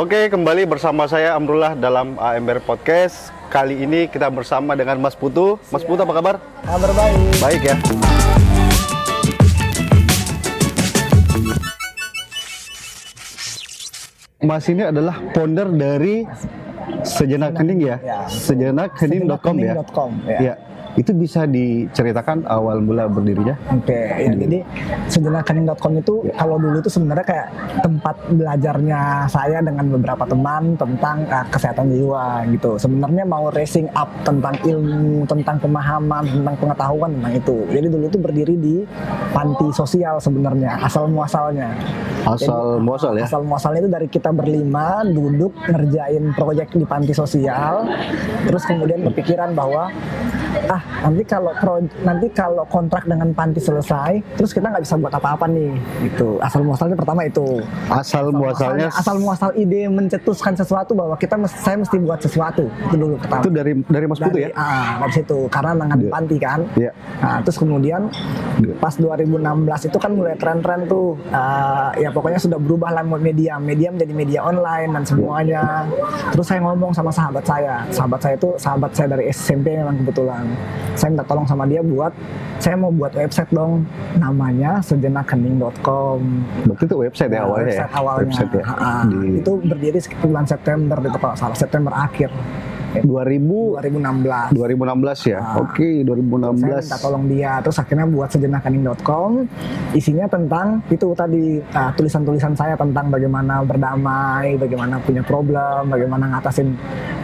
Oke, kembali bersama saya Amrullah dalam AMR Podcast. Kali ini kita bersama dengan Mas Putu. Mas Putu, apa kabar? Kabar baik. Baik ya. Mas ini adalah founder dari Sejenak Hening ya? Ya. Sejenakhening.com ya? Sejenakhening.com, ya. Ya. Itu bisa diceritakan awal mula berdirinya? Oke, ya, jadi Sejenakhening.com itu kalau dulu itu sebenarnya kayak tempat belajarnya saya dengan beberapa teman tentang kesehatan jiwa gitu. Sebenarnya mau raising up tentang ilmu, tentang pemahaman, tentang pengetahuan tentang itu. Jadi dulu itu berdiri di panti sosial sebenarnya, asal muasalnya. Asal muasal ya? Asal muasalnya itu dari kita berlima duduk ngerjain proyek di panti sosial, terus kemudian berpikiran bahwa nanti kalau kontrak dengan panti selesai, terus kita nggak bisa buat apa-apa nih, gitu. Asal muasalnya pertama itu. Asal muasal ide mencetuskan sesuatu bahwa saya mesti buat sesuatu itu dulu pertama. Itu dari Mas Putu ya? Dari situ karena nangani panti kan. Iya. Nah, terus kemudian pas 2016 itu kan mulai tren-tren tuh, ya pokoknya sudah berubah lah media menjadi media online dan semuanya. Terus saya ngomong sama sahabat saya itu sahabat saya dari SMP memang kebetulan. Saya minta tolong sama dia saya mau buat website dong, namanya Sejenakhening.com. Berarti itu website ya awalnya website awalnya. Website ya? Itu berdiri sekitar bulan September itu kalau salah, September akhir. 2016 ya? Oke, 2016. Saya minta tolong dia, terus akhirnya buat Sejenakhening.com. Isinya tentang itu tadi, tulisan-tulisan saya tentang bagaimana berdamai, bagaimana punya problem, bagaimana ngatasin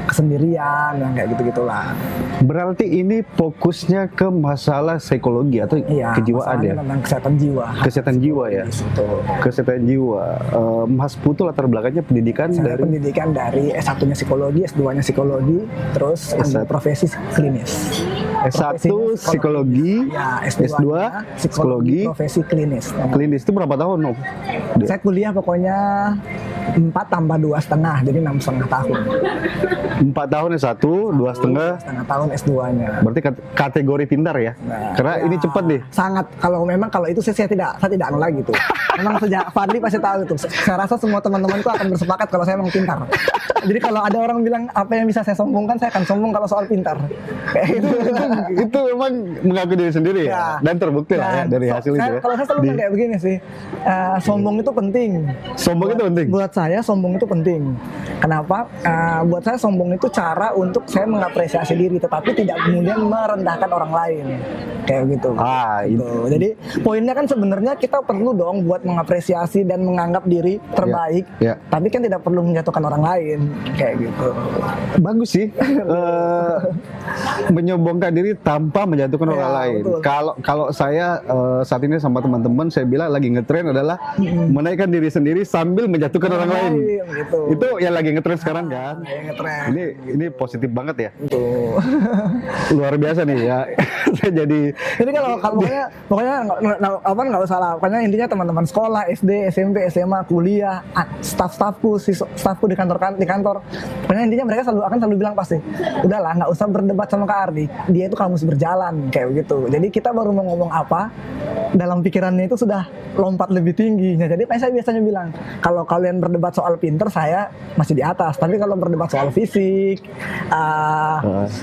kesendirian, yang kayak gitu-gitulah. Berarti ini fokusnya ke masalah psikologi atau kejiwaan ya? Tentang kesehatan jiwa. Kesehatan jiwa ya? Betul. Kesehatan jiwa. Mas Putu latar belakangnya pendidikan pendidikan dari S1-nya psikologi, S2-nya psikologi, terus ambil profesi klinis. S1 psikologi, ya, S2 psikologi, profesi klinis. Klinis itu berapa tahun, Om? Saya kuliah pokoknya 4 tambah 2,5, jadi 6,5 tahun. 4 tahun S1, 2,5 tahun S2-nya. Berarti kategori pintar ya? Karena ini cepat nih. Sangat. Kalau itu saya tidak anu lagi tuh. Memang sejak Fadli pasti tahu itu. Saya rasa semua teman-teman itu akan bersepakat kalau saya memang pintar. Jadi kalau ada orang bilang apa yang bisa saya sombongkan, saya akan sombong kalau soal pintar. Itu memang mengaku diri sendiri ya? Dan terbukti lah ya dari hasil itu ya? Kalau saya selalu kayak begini sih, sombong itu penting. Sombong itu penting? Buat saya sombong itu penting. Kenapa? Buat saya sombong itu cara untuk saya mengapresiasi diri, tetapi tidak kemudian merendahkan orang lain. Kayak gitu. Gitu. Jadi poinnya kan sebenarnya kita perlu dong buat mengapresiasi dan menganggap diri terbaik, tapi kan tidak perlu menjatuhkan orang lain. Kayak gitu. Bagus sih. Menyombongkan diri tanpa menjatuhkan orang lain. Kalau saya saat ini sama teman-teman, saya bilang lagi ngetren adalah menaikkan diri sendiri sambil menjatuhkan orang lain. Gitu. Itu yang lagi ngetren sekarang kan? Ngetren. Ini positif banget ya. Tuh. Luar biasa nih ya. Saya jadi kalau pokoknya nggak usah lah. Pokoknya intinya teman-teman sekolah, SD, SMP, SMA, kuliah, staffku di kantor. Pokoknya intinya mereka akan selalu bilang pasti, udahlah nggak usah berdebat sama Kak Ardi. Dia itu kamus berjalan kayak gitu. Jadi kita baru mau ngomong apa, dalam pikirannya itu sudah lompat lebih tinggi. Jadi saya biasanya bilang, kalau kalian berdebat soal pinter, saya masih di atas. Tapi kalau berdebat soal fisik,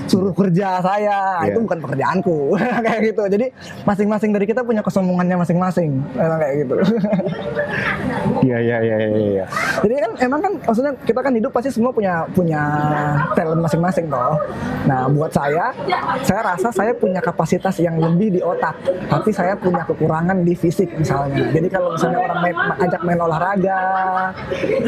suruh kerja saya, itu bukan pekerjaanku. Kayak gitu. Jadi masing-masing dari kita punya kesombongannya masing-masing. Kayak gitu. Iya. Jadi kan emang kan maksudnya kita kan hidup pasti semua punya talent masing-masing toh. Nah, buat saya rasa saya punya kapasitas yang lebih di otak, tapi saya punya kekurangan di fisik misalnya. Jadi kalau misalnya orang ajak main olahraga,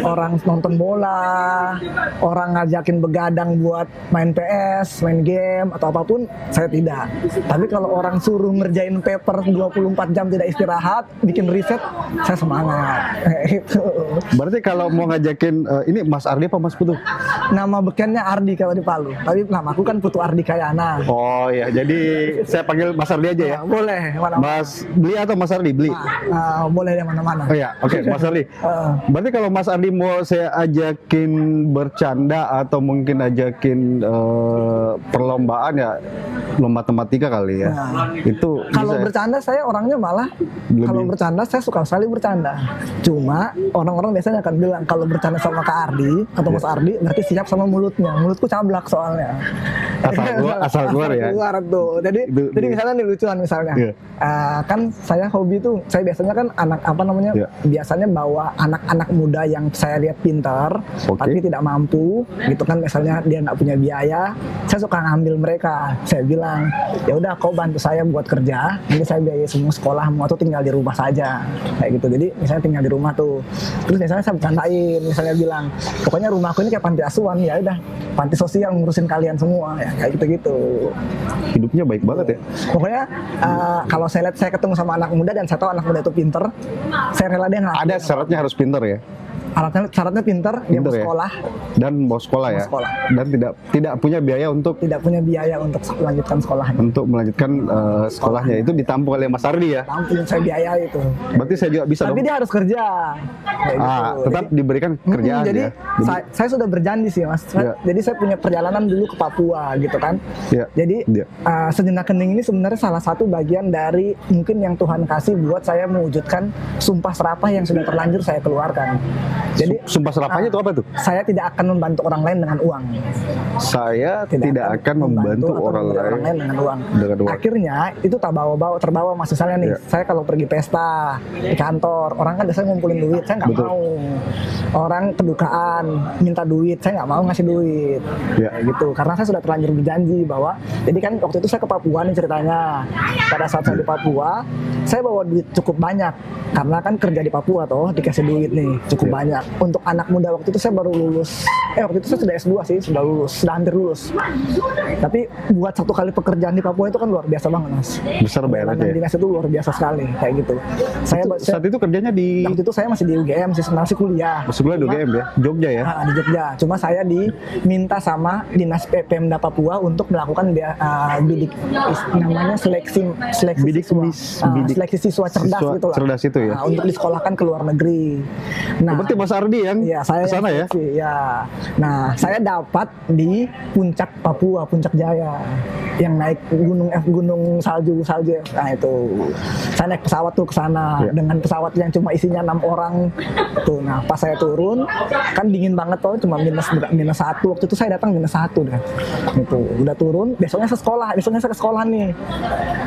orang nonton bola, orang ngajakin begadang buat main PS, main game atau apapun, saya tidak. Tapi kalau orang suruh ngerjain paper 24 jam tidak istirahat, bikin riset, saya semangat. Gitu. Berarti kalau mau ngajakin ini Mas Ardi apa Mas Putu? nama bekennya Ardi kalau di Palu. Tapi namaku kan Putu Ardi Kayana. Oh ya, jadi saya panggil Mas Ardi aja ya. Nah, boleh mana-mana. Mas Beli atau Mas Ardi? Beli. Boleh di mana-mana. Oh ya, oke, Mas Ardi. Berarti kalau Mas Ardi mau saya ajakin bercanda atau mungkin ajakin perlombaan ya, lomba tematika kali ya. Itu Kalau bisa ya? bercanda saya orangnya malah kalau bercanda saya suka sekali bercanda. Cuma orang-orang biasanya akan bilang kalau bercanda sama Kak Ardi atau Mas Ardi berarti siap sama mulutnya. Mulutku cablak soalnya. Asal keluar ya. Keluar tuh. Jadi misalnya nih lucuan misalnya. Kan saya hobi tuh, saya biasanya kan anak apa namanya? Biasanya bawa anak-anak muda yang saya lihat pintar tapi tidak mampu gitu kan, misalnya dia nggak punya biaya, saya suka ngambil mereka. Saya bilang, ya udah kau bantu saya buat kerja, nanti saya biayai semua sekolah, mau tuh tinggal di rumah saja kayak gitu. Jadi misalnya tinggal di rumah tuh, terus misalnya saya bercandain, misalnya bilang pokoknya rumahku ini kayak panti asuhan, ya udah panti sosial ngurusin kalian semua ya, kayak gitu-gitu. Hidupnya baik banget ya. Pokoknya kalau saya lihat saya ketemu sama anak muda dan saya tahu anak muda itu pinter, saya rela dia ngelakuin. Ada syaratnya harus pinter ya. Syaratnya pinter, dia mau ya? sekolah Dan mau sekolah ya. sekolah. Dan tidak punya biaya untuk melanjutkan sekolahnya. melanjutkan sekolahnya. Itu ditampung oleh Mas Ardi ya. Tampung saya biaya itu. Berarti saya juga bisa Tapi dong. dia harus kerja. Kayak gitu. Tetap diberikan kerjaan jadi, ya. saya sudah berjanji sih Mas. Jadi saya punya perjalanan dulu ke Papua gitu kan. Jadi sejenak kening ini sebenarnya salah satu bagian dari mungkin yang Tuhan kasih buat saya mewujudkan sumpah serapah yang sudah terlanjur saya keluarkan. Jadi sumpah serapahnya itu apa tuh? Saya tidak akan membantu orang lain dengan uang. Saya tidak akan membantu orang lain dengan uang. Dengan uang. Akhirnya itu terbawa Mas, misalnya nih, saya kalau pergi pesta di kantor, orang kan biasanya ngumpulin duit, saya nggak mau. Orang kedukaan minta duit, saya nggak mau ngasih duit. Gitu. Karena saya sudah terlanjur berjanji bahwa, jadi kan waktu itu saya ke Papua nih ceritanya. Pada saat saya di Papua, saya bawa duit cukup banyak. Karena kan kerja di Papua toh, dikasih duit nih cukup banyak. Untuk anak muda waktu itu saya baru lulus. Waktu itu saya sudah S2 sih, sudah hampir lulus. Tapi buat satu kali pekerjaan di Papua itu kan luar biasa banget Mas. Besar bayarannya. Dinas itu luar biasa sekali kayak gitu. Saat itu kerjanya di. Waktu itu saya masih di UGM sih, masih kuliah. Sekolah di UGM ya, Jogja ya. Di Jogja. Cuma saya diminta sama Dinas Pemda Papua untuk melakukan namanya seleksi siswa cerdas gitu lah. Cerdas itu ya. Untuk disekolahkan ke luar negeri. Berarti Mas Ardi yang sana ya? Nah, saya dapat di puncak Papua, Puncak Jaya, yang naik gunung salju. Nah itu, saya naik pesawat tuh ke sana dengan pesawat yang cuma isinya 6 orang. Tuh, nah pas saya turun, kan dingin banget tuh, cuma minus 1. Waktu itu saya datang -1 deh. Itu udah turun, besoknya saya ke sekolah nih.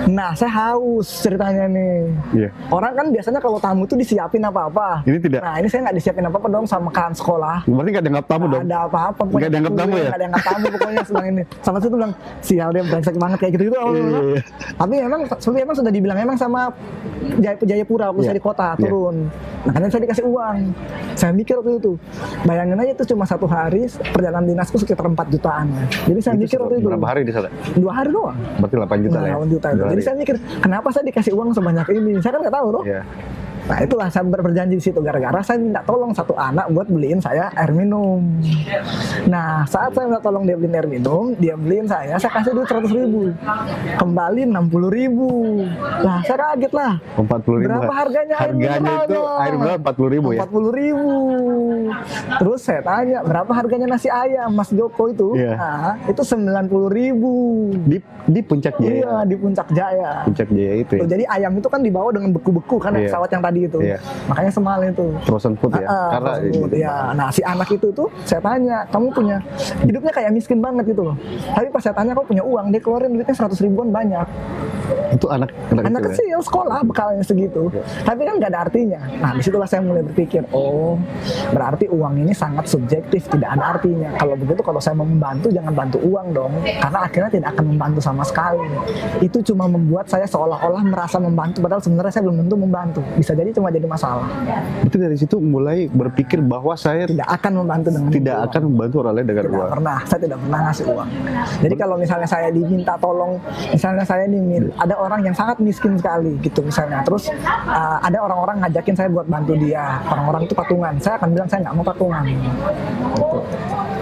Nah, saya haus ceritanya nih. Orang kan biasanya kalau tamu tuh disiapin apa-apa. Ini tidak. Nah, ini saya nggak disiapin apa-apa dong sama kan sekolah. Berarti nggak dianggap tamu dong? Nggak ada apa-apa. Nggak dianggap tamu ya? Nggak dianggap tamu pokoknya sedang ini. Sama situ bilang, sial dia brengsek banget kayak gitu. Tapi emang sudah dibilang emang sama Jayapura waktu saya di kota turun. Nah, karena saya dikasih uang. Saya mikir waktu itu, bayangin aja itu cuma 1 hari perjalanan dinasku sekitar 4 jutaan. Jadi saya mikir waktu itu. Berapa hari di sana? 2 hari doang. Berarti 8 juta ya? 8 juta itu. Jadi saya mikir, kenapa saya dikasih uang sebanyak ini? Saya kan nggak tahu loh. Nah itulah saya berjanji di situ, gara-gara saya minta tolong satu anak buat beliin saya air minum. Nah saat saya minta tolong dia beliin air minum, dia beliin saya kasih duit 100.000, kembali 60.000. Lah saya kaget lah. 40.000. Berapa harganya air Harganya itu air mineral 40.000 ya? 40.000. Terus saya tanya berapa harganya nasi ayam Mas Joko itu? Nah itu 90.000. Di Puncak Jaya. Iya di Puncak Jaya. Puncak Jaya itu ya. Jadi ayam itu kan dibawa dengan beku-beku kan pesawat yang tadi itu, makanya semahal itu. Frozen food ya. Karena food, Nah si anak itu tuh saya tanya, kamu punya hidupnya kayak miskin banget gitu loh. Tapi pas saya tanya kamu punya uang, dia keluarin duitnya 100.000-an banyak. Itu anak kecil sekolah bekalnya segitu. Tapi kan nggak ada artinya. Nah disitulah saya mulai berpikir, oh berarti uang ini sangat subjektif, tidak ada artinya. Kalau begitu kalau saya mau membantu jangan bantu uang dong, karena akhirnya tidak akan membantu sama sekali. Itu cuma membuat saya seolah-olah merasa membantu, padahal sebenarnya saya belum tentu membantu. Bisa jadi cuma jadi masalah. Itu dari situ mulai berpikir bahwa saya tidak akan membantu dengan akan membantu orang lain dengan uang. Saya tidak pernah ngasih uang. Jadi kalau misalnya saya diminta tolong, misalnya saya ada orang yang sangat miskin sekali gitu misalnya. Terus ada orang-orang ngajakin saya buat bantu dia. Orang-orang itu patungan. Saya akan bilang saya nggak mau patungan. Gitu.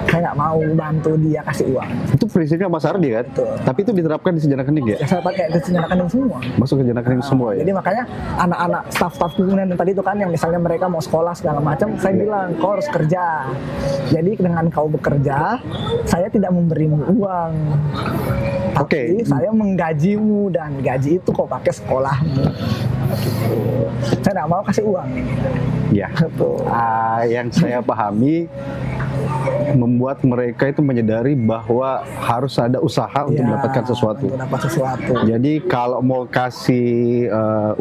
Saya nggak mau bantu dia kasih uang. Itu prinsipnya Mas Ardi kan? Betul. Tapi itu diterapkan di Sejenak Hening ya? Ya saya pakai di Sejenak Hening semua. Masuk ke Sejenak Hening semua ya? Jadi makanya anak-anak staff-staff kemudian tadi itu kan yang misalnya mereka mau sekolah segala macam, saya bilang kau harus kerja. Jadi dengan kau bekerja, saya tidak memberimu uang. Tapi saya menggajimu dan gaji itu kau pakai sekolahmu. Gitu. Saya nggak mau kasih uang. Ya. Gitu. Yang saya pahami membuat mereka itu menyadari bahwa harus ada usaha untuk mendapatkan sesuatu. Untuk dapat sesuatu. Jadi kalau mau kasih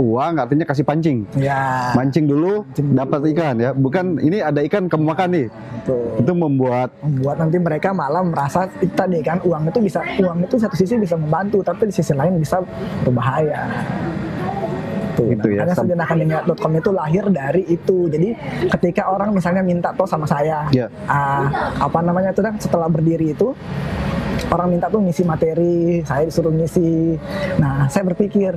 uang, artinya kasih pancing. Ya. Mancing dulu, dapat ikan ya. Bukan ini ada ikan kamu makan nih. Betul. Itu membuat nanti mereka malah merasa tadi kan uang itu satu sisi bisa membantu, tapi di sisi lain bisa berbahaya. Itu ya. Makanya sejenakaningnya.com itu lahir dari itu. Jadi ketika orang misalnya minta sama saya, apa namanya itu kan setelah berdiri itu orang minta tuh ngisi materi, saya disuruh ngisi. Nah, saya berpikir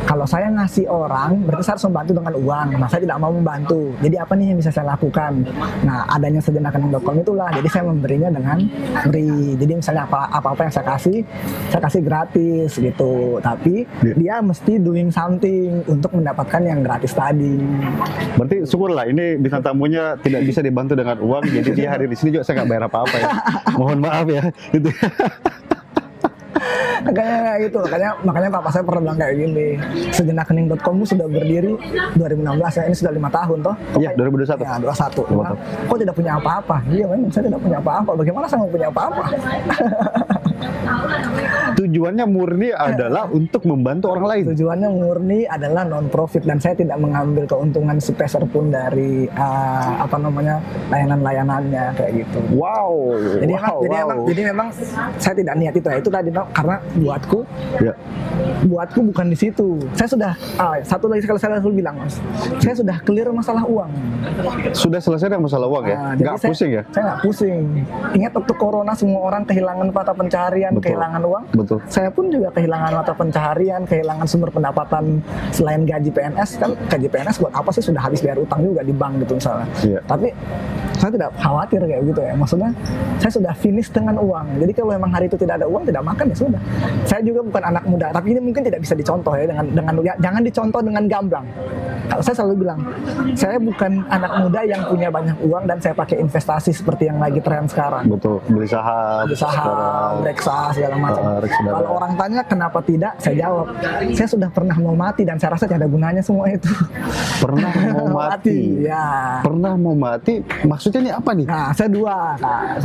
kalau saya ngasih orang, berarti saya harus membantu dengan uang. Nah, saya tidak mau membantu. Jadi apa nih yang bisa saya lakukan? Nah, adanya sejenakaningnya.com itulah. Jadi saya memberinya dengan beri. Jadi misalnya apa-apa yang saya kasih gratis gitu. Tapi dia mesti doing something untuk mendapatkan yang gratis tadi. Berarti syukurlah ini bintang tamunya tidak bisa dibantu dengan uang. Jadi dia hadir di sini juga saya nggak bayar apa-apa ya. Mohon maaf ya. Gitu. Kayak gitu, makanya papa saya pernah bilang kayak gini, sejenakening.com sudah berdiri 2016 ya, ini sudah 5 tahun toh? Iya, 2021. Ya, 21. Nah, kok tidak punya apa-apa? Iya, memang saya tidak punya apa-apa. Bagaimana saya mau punya apa-apa? Tujuannya murni adalah untuk membantu orang lain. Tujuannya murni adalah non-profit dan saya tidak mengambil keuntungan sepeser pun dari layanan-layanannya kayak gitu. Wow. Jadi memang saya tidak niat itu ya. Itu tadi karena buatku bukan di situ. Saya sudah satu lagi kalau saya selalu bilang Mas, saya sudah clear masalah uang. Sudah selesai dengan masalah uang ya? Nggak pusing ya? Saya nggak pusing. Ingat waktu corona semua orang kehilangan mata pencaharian, kehilangan uang. Betul. Saya pun juga kehilangan mata pencaharian, kehilangan sumber pendapatan selain gaji PNS. Kan gaji PNS buat apa sih, sudah habis bayar utang juga di bank gitu misalnya. Tapi saya tidak khawatir kayak gitu ya. Maksudnya saya sudah finish dengan uang. Jadi kalau memang hari itu tidak ada uang, tidak makan ya sudah. Saya juga bukan anak muda, tapi ini mungkin tidak bisa dicontoh ya jangan dicontoh dengan gamblang. Kalau saya selalu bilang, saya bukan anak muda yang punya banyak uang dan saya pakai investasi seperti yang lagi tren sekarang. Betul, beli saham, reksa segala macam. Kalau orang tanya kenapa tidak, saya jawab, saya sudah pernah mau mati dan saya rasa tidak ada gunanya semua itu. Pernah mau mati? Ya. Pernah mau mati, maksudnya ini apa nih? Nah, saya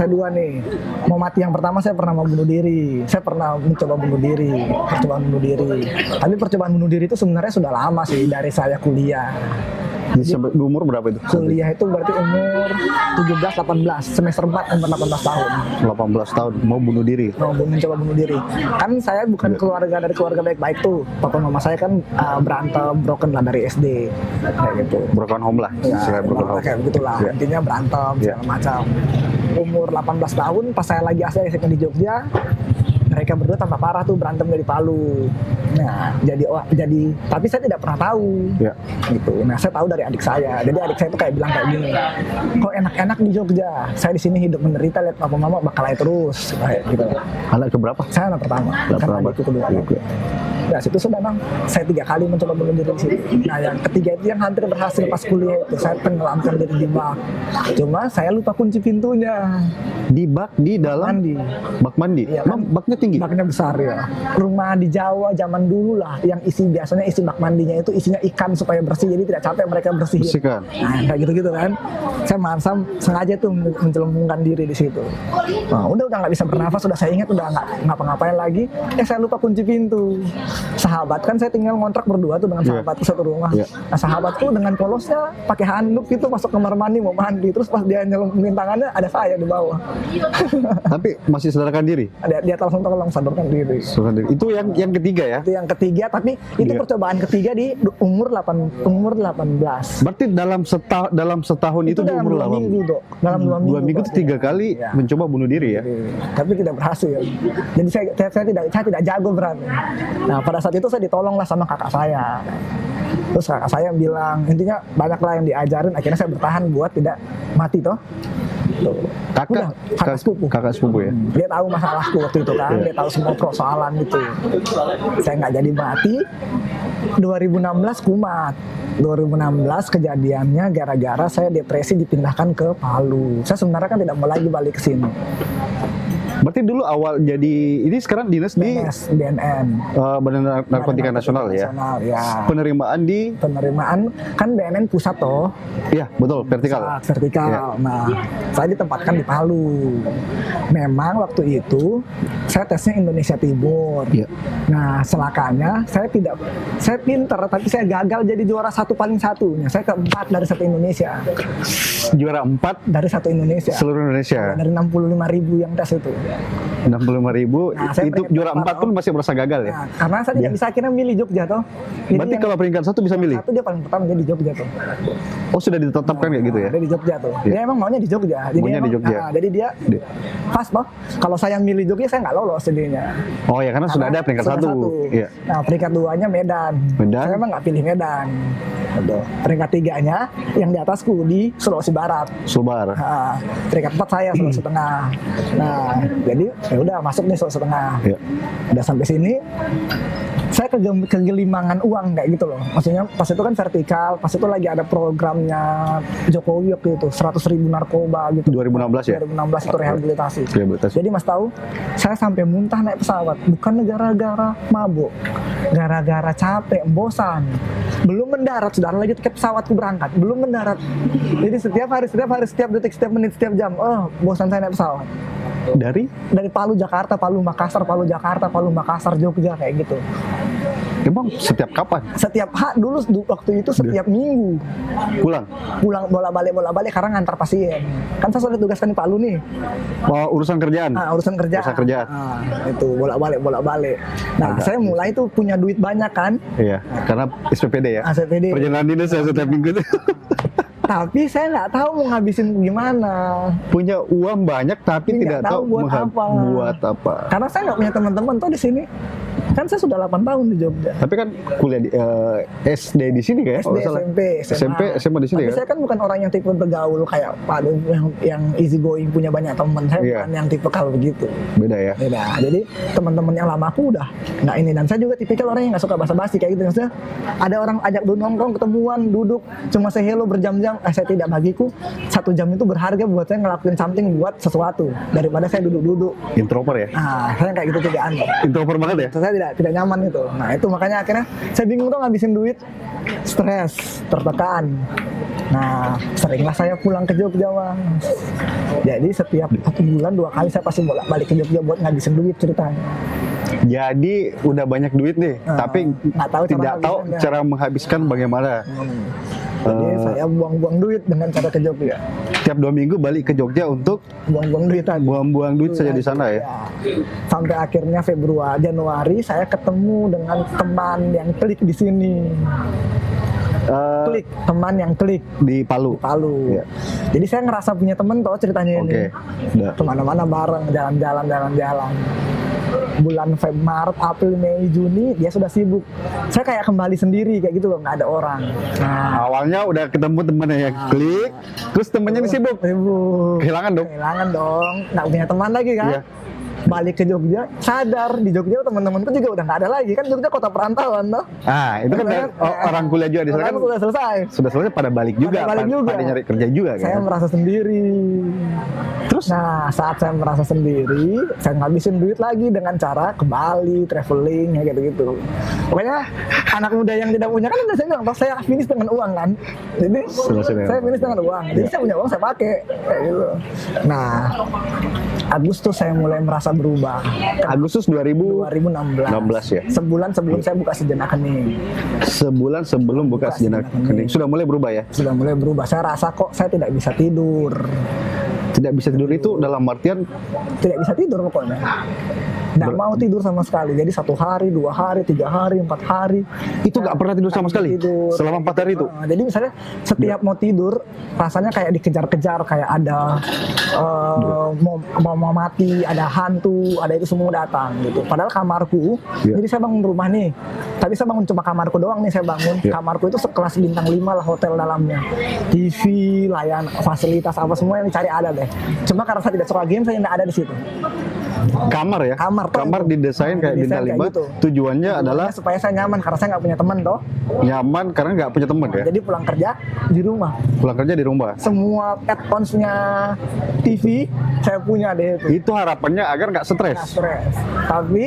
dua nih. Mau mati yang pertama saya pernah mau bunuh diri. Saya pernah mencoba bunuh diri. Tapi percobaan bunuh diri itu sebenarnya sudah lama sih, dari saya kuliah. Di umur berapa itu? Kuliah itu berarti umur 17-18, semester 4 umur 18 tahun. 18 tahun mau bunuh diri. Mau mencoba bunuh diri. Kan saya bukan dari keluarga baik-baik tuh. Papa mama saya kan berantem, broken lah dari SD. Kayak gitu. Broken home lah. Ya, kayak begitulah. Intinya berantem segala macam. Umur 18 tahun pas saya lagi asli di Jogja, mereka berdua tambah parah tuh berantem dari Palu. Nah, jadi tapi saya tidak pernah tahu. Gitu. Nah, saya tahu dari adik saya. Jadi adik saya tuh kayak bilang kayak gini, kok enak-enak di Jogja. Saya di sini hidup menderita, lihat papa mama bakal terus kayak gitu. Anak keberapa? Saya anak pertama. Kan adikku kedua. Nah, situ sudah bang, saya 3 kali mencoba bunuh diri di situ. Nah, yang ketiga itu yang hampir berhasil pas kuliah itu, saya tenggelamkan diri di bak. Cuma saya lupa kunci pintunya. Di bak di dalam mandi. Bak mandi. Iya, kan? Baknya tinggi. Baknya besar ya. Rumah di Jawa zaman dulu lah, yang biasanya isi bak mandinya itu isinya ikan supaya bersih, jadi tidak capek mereka bersihin. Bersihkan. Nah, kayak gitu-gitu kan. Saya sengaja tuh mencelupkan diri di situ. Nah, udah nggak bisa bernafas, sudah saya ingat udah nggak ngapa-ngapain lagi. Saya lupa kunci pintu. Sahabat kan saya tinggal ngontrak berdua tuh dengan sahabatku satu rumah. Nah, sahabatku dengan polosnya pakai handuk gitu masuk kamar mandi mau mandi, terus pas dia nyelupin tangannya ada saya di bawah. Tapi masih sadarkan diri. Dia langsung tolong sadarkan diri. Sadarkan diri. Itu yang ketiga ya. Itu yang ketiga, tapi itu Iya. percobaan ketiga di umur 18. Berarti dalam setahun itu di dalam umur 2 8. minggu, Dok. Dalam 2 minggu. 2 minggu itu 3 kali Iya. mencoba bunuh diri ya. Tapi tidak berhasil. Jadi saya tidak jago berani. Nah, pada saat itu saya ditolonglah sama kakak saya. Terus kakak saya bilang, intinya banyak lah yang diajarin. Akhirnya saya bertahan buat tidak mati toh. Tuh. Udah, kakak sepupu ya. Dia tahu masalahku waktu itu kan. Dia tahu semua persoalan itu. Saya nggak jadi mati. 2016 kumat. 2016 kejadiannya gara-gara saya depresi dipindahkan ke Palu. Saya sebenarnya kan tidak mau lagi balik ke sini. Berarti dulu awal jadi ini sekarang dinas di BNS, BNN. Badan Narkotika Nasional ya. Ya. Penerimaan di Penerimaan kan BNN pusat toh. Iya, betul, vertikal. Pusat, vertikal. Ya. Nah, saya ditempatkan di Palu. Memang waktu itu saya tesnya Indonesia Timur. Iya. Nah, celakanya saya pintar tapi saya gagal jadi juara paling satunya. Saya keempat dari satu Indonesia. Juara 4 Dari satu Indonesia. seluruh Indonesia. Dari 65.000 yang tes itu. 65.000 Nah, saya itu peringkat juara 4 pun masih merasa gagal ya. Nah, karena saya tidak bisa akhirnya milih Jogja toh. Jadi Berarti yang kalau peringkat 1 bisa milih. satu dia paling pertama dia di Jogja tuh. Oh, sudah ditetapkan kayak gitu ya. Dia di Jogja tuh. Iya. Dia emang maunya di Jogja. Maunya di Jogja. Jadi dia pas toh. Kalau saya milih Jogja saya nggak lolos jadinya. Oh ya, karena sudah ada peringkat Sudah 1. satu. Iya. Nah, peringkat 2-nya Medan. Medan. Saya emang nggak pilih Medan. Betul. Peringkat 3-nya yang di atasku di Sulawesi Barat. Subar. Nah, peringkat 4 saya Sulawesi Tengah. Nah, jadi ya udah masuk nih Sulawesi Tengah. Iya. Udah sampai sini saya kegelimangan uang kayak gitu loh. Maksudnya pas itu kan vertikal, pas itu lagi ada programnya Jokowi waktu itu 100.000 narkoba gitu. 2016 ya? 2016 itu rehabilitasi. Rehabilitasi. Jadi Mas tahu, saya sampai muntah naik pesawat bukan gara-gara mabuk, gara-gara capek, bosan. Belum mendarat, sudah lagi tiket pesawatku berangkat, belum mendarat. Jadi setiap hari, setiap detik, setiap menit, setiap jam, bosan saya naik pesawat. Dari Palu Jakarta, Palu Makassar, Palu Jakarta, Palu Makassar, Jogja kayak gitu. emang setiap kapan Setiap dulu waktu itu setiap minggu pulang? pulang bolak-balik karena ngantar pasien. Kan saya sudah ditugaskan di Palu nih. Oh, urusan kerjaan. Urusan kerjaan. Urusan kerjaan. Itu bolak-balik. Nah, Agak. saya mulai tuh punya duit banyak kan. Iya, karena SPPD ya. SPPD. Perjalanan dinas ya setiap minggu itu. Tapi saya nggak tahu mau ngabisin gimana. Punya uang banyak tapi Tapi tidak nggak tahu buat apa. buat apa. Karena saya nggak punya teman-teman tuh di sini. Kan saya sudah 8 tahun di Jogja. Tapi kan kuliah di SD di sini kayak SD, SMP, SMA. SMA di sini Tapi kan? saya kan bukan orang yang tipe bergaul kayak Pak Ade yang easy going punya banyak teman. Saya Iya. bukan yang tipe kalau begitu. Beda ya. Beda. Jadi teman-teman yang lama aku udah nggak ini, dan saya juga tipikal orang yang nggak suka basa-basi kayak gitu. Maksudnya ada orang ajak nongkrong, ketemuan, duduk, cuma say hello berjam-jam. Saya tidak, bagiku 1 jam itu berharga buat saya ngelakuin something buat sesuatu daripada saya duduk-duduk. Introvert ya. Saya kayak gitu tidak aneh. Introvert banget ya. Saya tidak nyaman itu. Nah itu makanya akhirnya saya bingung tuh ngabisin duit, stres, tertekan. Nah seringlah saya pulang ke Jogja, Mas. Jadi setiap 1 bulan 2 kali saya pasti bolak-balik ke Jogja buat ngabisin duit ceritanya. Jadi udah banyak duit nih, tapi nggak tahu cara tidak tahu menghabiskannya. cara menghabiskan bagaimana. Jadi saya buang-buang duit dengan cara ke Jogja. Tiap 2 minggu balik ke Jogja untuk Buang-buang duit tadi. buang-buang duit saja di sana ya. Sampai akhirnya Januari saya ketemu dengan teman yang klik di sini. Teman yang klik Di Palu. Palu. Iya. Jadi saya ngerasa punya temen toh ceritanya Oke. ini. Udah. Kemana-mana bareng, jalan-jalan. Bulan Maret, April, Mei, Juni dia sudah sibuk. Saya kayak kembali sendiri kayak gitu loh, nggak ada orang. Nah, Awalnya udah ketemu temennya yang klik, terus temennya ini sibuk. Kehilangan dong. Kehilangan dong, nggak punya teman lagi kan. Iya. Balik ke Jogja, sadar di Jogja teman-temanku juga udah nggak ada lagi kan. Jogja kota perantauan toh. Itu kan orang kuliah juga di sana Orang kan sudah selesai. sudah selesai pada balik juga, Pada balik juga. pada nyari kerja juga kan. Saya merasa sendiri. Terus Nah, saat saya merasa sendiri, saya ngabisin duit lagi dengan cara ke Bali, traveling, ya gitu-gitu. Pokoknya anak muda yang tidak punya kan udah saya bilang, saya finish dengan uang kan. Jadi Selesai dengan saya finish dengan uang. Jadi Ya. saya punya uang saya pakai kayak gitu. Nah, Agustus saya mulai merasa berubah. Agustus 2016. 16 ya. Sebulan sebelum saya buka sejenak hening. Sebulan sebelum buka sejenak hening. Sudah mulai berubah ya. Sudah mulai berubah. Saya rasa kok saya tidak bisa tidur. Tidak bisa tidur itu dalam artian Tidak bisa tidur pokoknya. Nggak mau tidur sama sekali. Jadi 1 hari, 2 hari, 3 hari, 4 hari. itu nggak pernah tidur sama sekali Tidur. selama 4 hari itu. Jadi misalnya setiap mau tidur rasanya kayak dikejar-kejar, kayak ada mau mati, ada hantu, ada itu semua datang gitu. Padahal kamarku, Iya. jadi saya bangun rumah nih, tapi saya bangun cuma kamarku doang nih saya bangun. Iya. Kamarku itu sekelas bintang 5 lah hotel dalamnya. TV, layan, fasilitas apa semua yang dicari ada deh. Cuma karena saya tidak suka game, saya nggak ada di situ. Kamar ya? Kamar tuh. didesain kayak Didesain bintang kayak 5. gitu. Tujuannya adalah Supaya saya nyaman karena saya nggak punya teman toh. nyaman karena nggak punya teman ya. Jadi pulang kerja di rumah. Pulang kerja di rumah. Semua add-onsnya TV saya punya deh itu. Itu harapannya agar nggak stres. Nggak stres. Tapi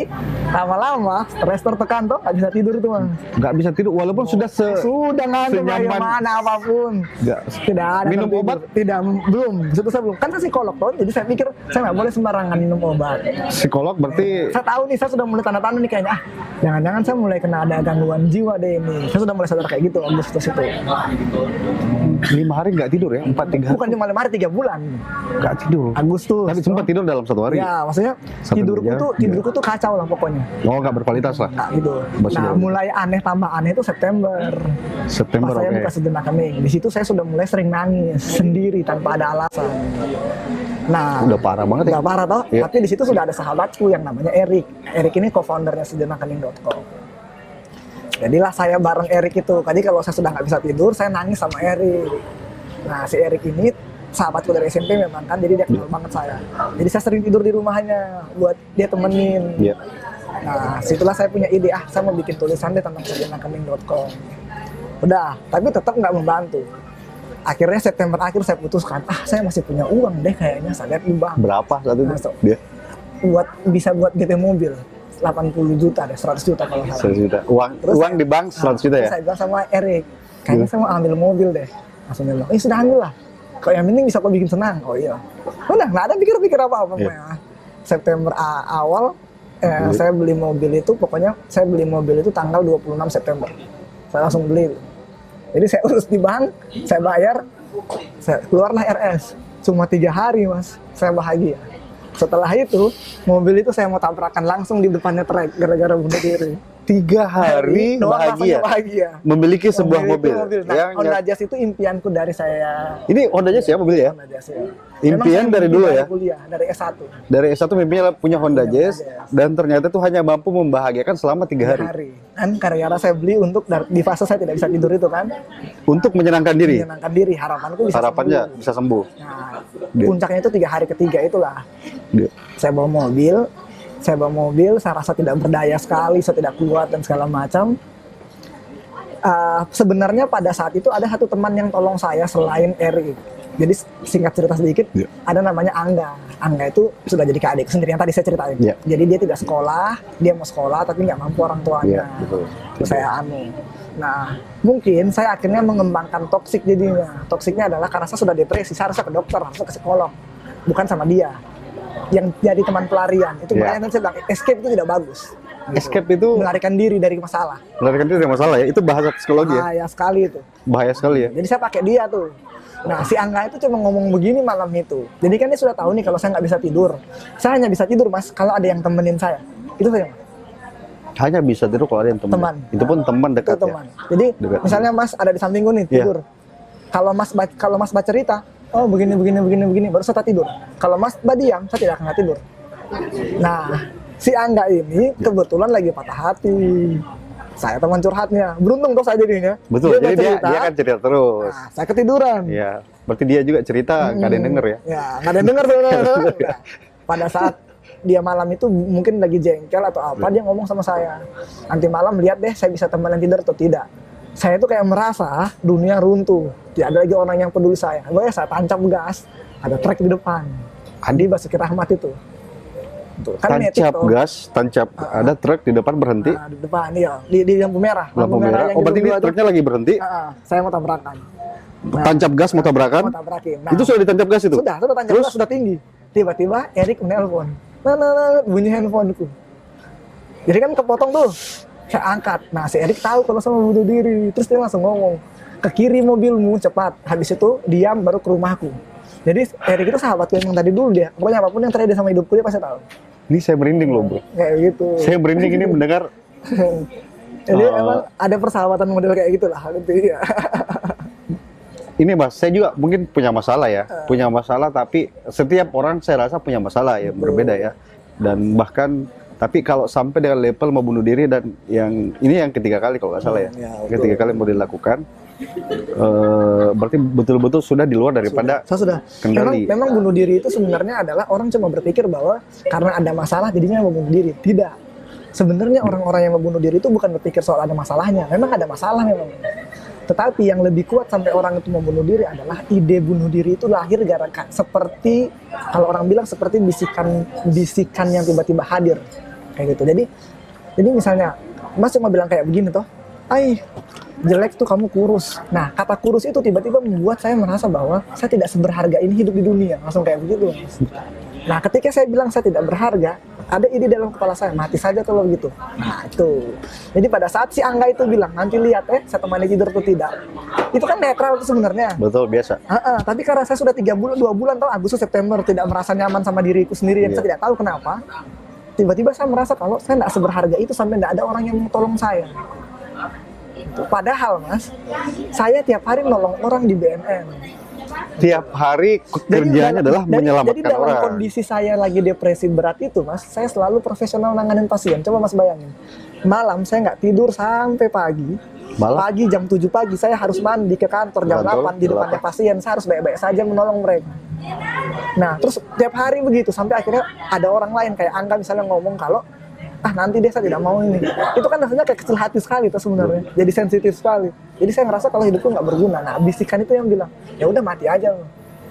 lama-lama stres tertekan tuh nggak bisa tidur tuh mas. Nggak bisa tidur walaupun sudah Sudah ngantuk senyaman. bagaimana apapun. Nggak. Tidak ada Minum tertidur. obat? Tidak, belum. Situ saya belum. Kan saya psikolog tuh, jadi saya pikir saya nggak boleh sembarangan minum obat. Psikolog berarti Saya tahu nih, saya sudah mulai tanda-tanda nih kayaknya, jangan-jangan saya mulai kena ada gangguan jiwa deh ini. Saya sudah mulai sadar kayak gitu Agustus itu. 5 hari nggak tidur ya? 4-3 hari Bukan cuma 5 hari, 3 bulan. nggak tidur. Agustus. Tapi sempat tidur dalam 1 hari. Ya, maksudnya Satu jam, tidurku tuh kacau lah pokoknya. Oh nggak berkualitas lah. Nah, gitu. Masih Nah, jauh. mulai aneh tambah aneh itu September. September Pas saya oke. buka sejenak kening. Di situ saya sudah mulai sering nangis sendiri tanpa ada alasan. Nah, Udah parah banget ya. nggak parah toh, Iya. tapi di situ sudah ada sahabatku yang namanya Erik. Erik ini co-foundernya sejenakkening.com. Jadilah saya bareng Erik itu. Tadi kalau saya sudah nggak bisa tidur, saya nangis sama Erik. Nah, si Erik ini sahabatku dari SMP memang kan, jadi dia kenal banget saya. Jadi saya sering tidur di rumahnya buat dia temenin. Iya. Nah, situlah saya punya ide, saya mau bikin tulisan deh tentang sejenakkening.com. Udah, tapi tetap nggak membantu. Akhirnya September akhir saya putuskan, saya masih punya uang deh kayaknya, saya lihat di bank. Berapa saat itu? Masuk. Dia Bisa buat DP mobil 80 juta deh, 100 juta kalau salah. 100 juta. Terus Uang di bank 100 juta terus ya? saya bilang sama Erik, kayaknya saya mau ambil mobil deh. Langsung dia bilang, sudah ambil lah. Kok yang penting bisa kau bikin senang. Oh iya. Udah, nggak ada pikir-pikir apa-apa. Iya. September awal, saya beli mobil itu, pokoknya saya beli mobil itu tanggal 26 September. Saya langsung beli. Jadi saya urus di bank, saya bayar, keluarlah RS. Cuma 3 hari mas, saya bahagia. Setelah itu, mobil itu saya mau tabrakan langsung di depannya trek gara-gara bunuh diri. 3 hari Doang bahagia. rasanya bahagia. Memiliki sebuah mobil. Nah, Yang Honda Jazz itu impianku dari saya. ini Honda Jazz ya mobil ya? Honda Jazz ya. Impian Memang saya dari mimpi dulu dari ya? Kuliah, dari S1. Dari S1 mimpinya punya Honda Jazz dan ternyata tuh hanya mampu membahagiakan selama 3 hari. Kan gara-gara saya beli untuk di fase saya tidak bisa tidur itu kan. Untuk menyenangkan diri. Menyenangkan diri, harapanku bisa Harapannya sembuh. bisa sembuh. Nah, Dia. puncaknya itu 3 hari ketiga itulah. Dia. Saya bawa mobil, saya rasa tidak berdaya sekali, saya tidak kuat dan segala macam. Sebenarnya pada saat itu ada satu teman yang tolong saya selain Erik. Jadi singkat cerita sedikit, Iya. ada namanya Angga. Angga itu sudah jadi adik sendiri yang tadi saya ceritain. Iya. Jadi dia tidak sekolah, dia mau sekolah tapi nggak mampu orang tuanya. Iya, betul. Terus saya Nah, mungkin saya akhirnya mengembangkan toksik jadinya. Toksiknya adalah karena saya sudah depresi, saya harusnya ke dokter, harusnya ke psikolog. Bukan sama dia. Yang jadi teman pelarian. Itu Iya. makanya saya bilang, escape itu tidak bagus. Escape itu Melarikan diri dari masalah. melarikan diri dari masalah ya. Itu bahasa psikologi ya. Bahaya sekali itu. Bahaya sekali ya. Jadi saya pakai dia tuh. Nah, si Angga itu cuma ngomong begini malam itu. Jadi kan dia sudah tahu nih kalau saya nggak bisa tidur. Saya hanya bisa tidur, Mas, kalau ada yang temenin saya. Itu saja, Mas. Hanya bisa tidur kalau ada yang Teman. Itu pun teman Itu dekat teman. ya. Jadi Dekat. misalnya Mas ada di sampingku nih Iya. tidur. Kalau Mas baca cerita, oh begini, baru saya tidur. Kalau Mas diam, saya tidak akan tidur. Nah, si Angga ini kebetulan lagi patah hati. Saya teman curhatnya. Beruntung dong saya jadinya. Betul. Jadi bercerita, dia kan cerita terus. nah, saya ketiduran. Iya. Berarti dia juga cerita nggak ada yang denger ya. Ya, nggak ada yang denger sebenarnya. Nah, pada saat dia malam itu mungkin lagi jengkel atau apa, dia ngomong sama saya, nanti malam lihat deh saya bisa temenan tidur atau tidak. Saya tuh kayak merasa dunia runtuh, tidak ada lagi orang yang peduli saya. Saya tancap gas, ada trek di depan. Adi Basuki Rahmat itu. Tuh, kan metik Tancap tuh. gas, ada truk di depan berhenti. Nah, di depan iya, di lampu merah. Lampu merah. yang Oh, berarti gitu ini dua tuh. truknya lagi berhenti. Saya mau tabrakan. Nah, Tancap gas mau tabrakan. mau tabrakin. Nah, Itu sudah ditancap gas itu. Sudah tancap Terus? gas, sudah tinggi. Tiba-tiba Erik menelpon. Bunyi handphoneku. Jadi kan kepotong tuh. Saya angkat. Nah, si Erik tahu kalau saya mau bunuh diri. Terus dia langsung ngomong, ke kiri mobilmu cepat. Habis itu diam baru ke rumahku. Jadi Erik itu sahabatku yang tadi dulu dia. Pokoknya apapun yang terjadi sama hidupku dia pasti tahu. Ini saya merinding loh bro. Kayak gitu. Saya merinding ini mendengar. Jadi emang ada persahabatan model kayak gitulah gitu ya. Ini mas, saya juga mungkin punya masalah ya, punya masalah, tapi setiap orang saya rasa punya masalah ya, berbeda ya. Dan bahkan, tapi kalau sampai dengan level mau bunuh diri dan ini yang ketiga kali kalau nggak salah ya, ketiga kali mau dilakukan, berarti betul-betul sudah di luar daripada sudah. kendali. Memang bunuh diri itu sebenarnya adalah orang cuma berpikir bahwa karena ada masalah jadinya mau bunuh diri. Tidak. Sebenarnya orang-orang yang mau bunuh diri itu bukan berpikir soal ada masalahnya. Memang ada masalah memang. Tetapi yang lebih kuat sampai orang itu mau bunuh diri adalah ide bunuh diri itu lahir gara seperti kalau orang bilang seperti bisikan yang tiba-tiba hadir kayak gitu. Jadi misalnya Mas cuma bilang kayak begini toh, jelek tuh kamu kurus. Nah kata kurus itu tiba-tiba membuat saya merasa bahwa saya tidak seberharga ini hidup di dunia, langsung kayak begitu. Nah ketika saya bilang saya tidak berharga, ada ide dalam kepala saya, mati saja kalau begitu. Nah itu. Jadi pada saat si Angga itu bilang, nanti lihat saya temani tidur atau tidak. Itu kan netral itu sebenarnya. Betul, biasa. Tapi karena saya sudah 2 bulan atau Agustus September tidak merasa nyaman sama diriku sendiri dan saya tidak tahu kenapa. Tiba-tiba saya merasa kalau saya tidak seberharga itu sampai tidak ada orang yang mau tolong saya. Padahal Mas, saya tiap hari nolong orang di BNN. Tiap hari kerjanya adalah menyelamatkan jadi dalam orang. kondisi saya lagi depresi berat itu Mas, saya selalu profesional nanganin pasien. Coba Mas bayangin, malam saya nggak tidur sampai pagi. Pagi jam 7 pagi saya harus mandi ke kantor jam 8 di depannya pasien. Saya harus baik-baik saja menolong mereka. Nah terus tiap hari begitu sampai akhirnya ada orang lain kayak Angga misalnya ngomong kalau nanti dia saya tidak mau ini. Itu kan rasanya kayak kecil hati sekali itu sebenarnya. Jadi sensitif sekali. Jadi saya ngerasa kalau hidupku nggak berguna. Nah bisikan itu yang bilang, ya udah mati aja.